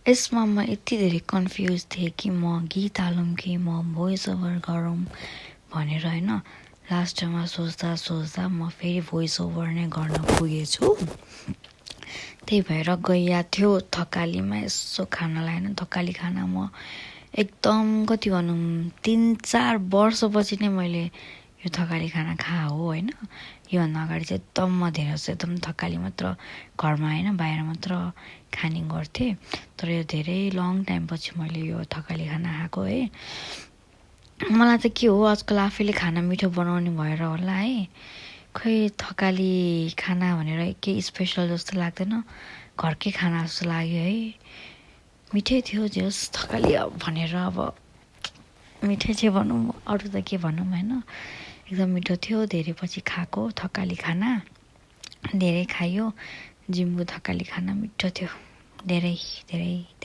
यसमा म यति धेरै कन्फ्युज थिएँ कि म गीत हालौँ कि म भोइस ओभर गरौँ भनेर होइन। लास्ट टाइममा सोच्दा म फेरि भोइस ओभर नै गर्न पुगेछु। त्यही भएर गइरहेको थियो थकालीमा यसो खानालाई होइन। थकाली खाना म एकदम कति भनौँ 3-4 वर्षपछि नै मैले यो थकाली खाना खाएँ हो होइन। योभन्दा अगाडि चाहिँ एकदम म धेरै जस्तो एकदम थकाली मात्र घरमा होइन बाहिर मात्र खाने गर्थेँ। तर यो धेरै लङ टाइमपछि मैले यो थकाली खाना खाएको है। मलाई त के हो आजकल आफैले खाना मिठो बनाउने भएर होला है। खै थकाली खाना भनेर केही स्पेसल जस्तो लाग्दैन, घरकै खाना जस्तो लाग्यो है। मिठै थियो जे होस् थकाली भनेर अब मिठै चाहिँ भनौँ अरू त के भनौँ होइन। एकदम मिठो थियो धेरै पछि खाएको थकाली खाना, धेरै खायो। जिम्बू थकाली खाना मिठो थियो धेरै धेरै।